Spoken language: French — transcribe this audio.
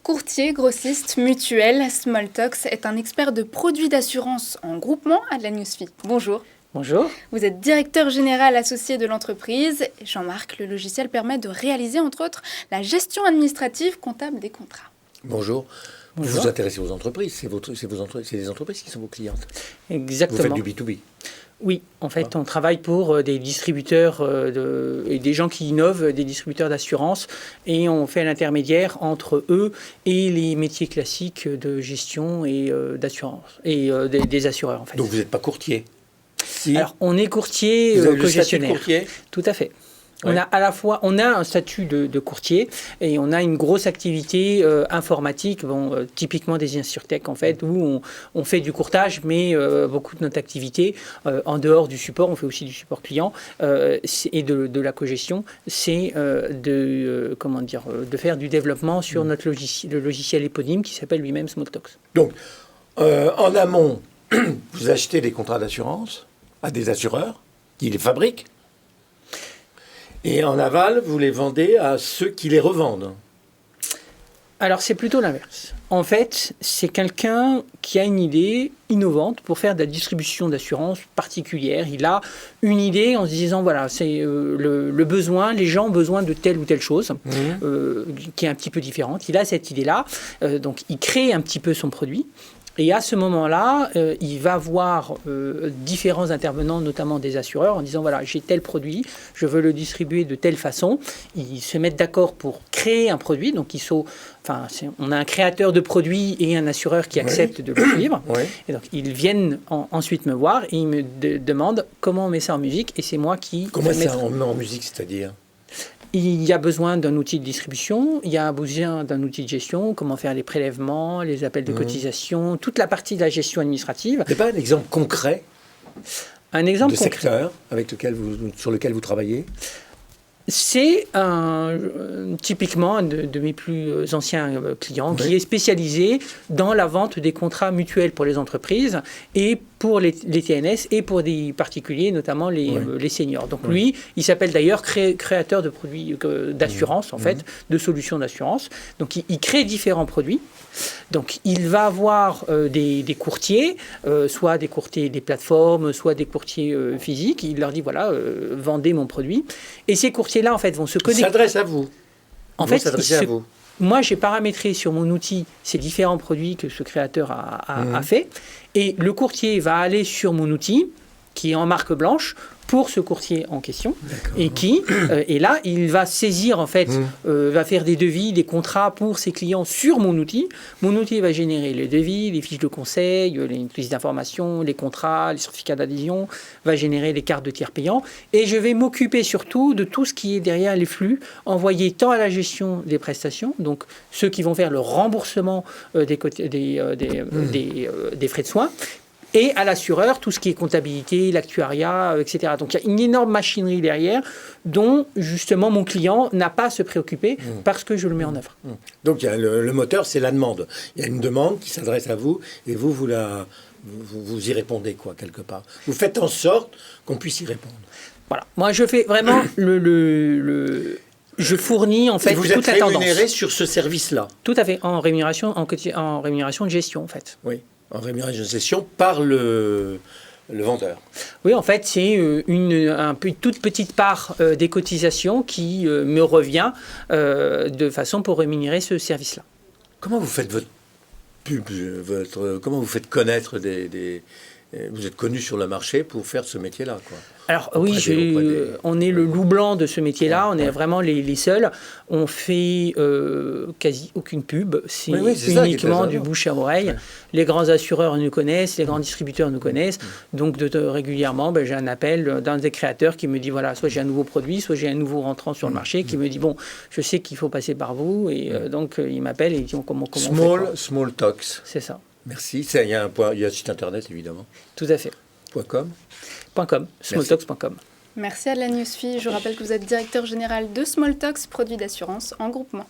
Courtier, grossiste, mutuelle, Smalltalks est un expert de produits d'assurance en groupement à la Newsfeed. Bonjour. Bonjour. Vous êtes directeur général associé de l'entreprise. Jean-Marc, le logiciel permet de réaliser, entre autres, la gestion administrative comptable des contrats. Bonjour. Bonjour. Vous vous intéressez aux entreprises, c'est les entreprises qui sont vos clientes. Exactement. Vous faites du B2B. Oui, en fait, on travaille pour des distributeurs et des gens qui innovent, des distributeurs d'assurance, et on fait l'intermédiaire entre eux et les métiers classiques de gestion et d'assurance, et des assureurs, en fait. Donc vous n'êtes pas courtier? Si. Alors, on est courtier Vous avez le statut de co-gestionnaire. courtier? Tout à fait. Ouais. On a un statut de courtier et on a une grosse activité informatique, typiquement des InsurTech en fait, où on fait du courtage, mais beaucoup de notre activité, en dehors du support, on fait aussi du support client et de la cogestion, c'est de faire du développement sur le logiciel éponyme qui s'appelle lui-même Smalltalks. Donc, en amont, vous achetez des contrats d'assurance à des assureurs qui les fabriquent. Et en aval, vous les vendez à ceux qui les revendent. Alors, c'est plutôt l'inverse. En fait, c'est quelqu'un qui a une idée innovante pour faire de la distribution d'assurance particulière. Il a une idée en se disant, voilà, c'est le besoin, les gens ont besoin de telle ou telle chose, qui est un petit peu différente. Il a cette idée-là, donc il crée un petit peu son produit. Et à ce moment-là, il va voir différents intervenants, notamment des assureurs, en disant, voilà, j'ai tel produit, je veux le distribuer de telle façon. Ils se mettent d'accord pour créer un produit. Donc, on a un créateur de produits et un assureur qui accepte de le suivre. Oui. Et donc, ils viennent ensuite me voir et ils me demandent comment on met ça en musique. Et c'est moi qui... Comment ça on met en musique, c'est-à-dire ? Il y a besoin d'un outil de distribution, il y a besoin d'un outil de gestion, comment faire les prélèvements, les appels de cotisation, toute la partie de la gestion administrative. Il n'y a pas un exemple concret de secteur sur lequel vous travaillez? C'est typiquement un de mes plus anciens clients qui est spécialisé dans la vente des contrats mutuels pour les entreprises et pour les TNS et pour des particuliers, notamment les seniors. Donc lui, il s'appelle d'ailleurs créateur de produits d'assurance, en fait, de solutions d'assurance. Donc il crée différents produits. Donc il va avoir des courtiers, soit des courtiers des plateformes, soit des courtiers physiques. Il leur dit, voilà, vendez mon produit. Et ces courtiers-là, en fait, vont se connecter. Ils s'adressent à vous. En fait, moi, j'ai paramétré sur mon outil ces différents produits que ce créateur a fait. Et le courtier va aller sur mon outil, qui est en marque blanche, pour ce courtier en question. Et là, il va saisir, en fait, va faire des devis, des contrats pour ses clients sur mon outil. Mon outil va générer les devis, les fiches de conseil, les fiches d'information, les contrats, les certificats d'adhésion, va générer les cartes de tiers payants. Et je vais m'occuper surtout de tout ce qui est derrière les flux, envoyés tant à la gestion des prestations, donc ceux qui vont faire le remboursement des frais de soins, et à l'assureur, tout ce qui est comptabilité, l'actuariat, etc. Donc il y a une énorme machinerie derrière dont justement mon client n'a pas à se préoccuper parce que je le mets en œuvre. Donc il y a le moteur, c'est la demande. Il y a une demande qui s'adresse à vous et vous y répondez quoi, quelque part. Vous faites en sorte qu'on puisse y répondre. Voilà. Moi, je fais vraiment je fournis en fait toute la tendance. Vous êtes rémunéré sur ce service-là? Tout à fait, en rémunération de gestion en fait. Oui. En rémunération de gestion par le vendeur. Oui, en fait, c'est une toute petite part des cotisations qui me revient de façon pour rémunérer ce service-là. Comment vous faites votre pub, comment vous faites connaître vous êtes connu sur le marché pour faire ce métier-là, quoi? Alors oui, on est le loup blanc de ce métier-là, on est vraiment les seuls. On fait quasi aucune pub, c'est uniquement du bouche à oreille. Ouais. Les grands assureurs nous connaissent, les grands distributeurs nous connaissent. Donc régulièrement, j'ai un appel d'un des créateurs qui me dit, voilà, soit j'ai un nouveau produit, soit j'ai un nouveau rentrant sur le marché, qui me dit, bon, je sais qu'il faut passer par vous. Et donc il m'appelle et il dit, comment on fait Smalltalks. C'est ça. Merci. Il y a un site internet, évidemment. Tout à fait. .com. Smalltalks.com. Merci à la Newsfeed. Je rappelle que vous êtes directeur général de Smalltalks, produits d'assurance en groupement.